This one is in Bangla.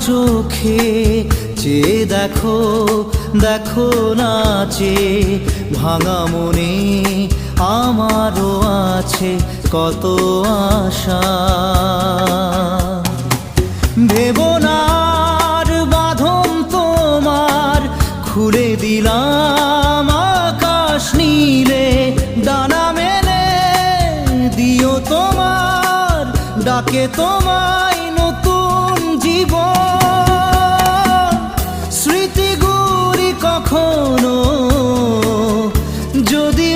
চোখে চেয়ে দেখো, দেখো নাচে ভাঙা মনে আমারও আছে কত আশা। ভেবনার বাঁধন তোমার খুলে দিলাম আকাশ নীলে, ডানা মেলে দিও তোমার ডাকে তোমায় নতুন জীবন। স্মৃতিগুলি কখনো যদি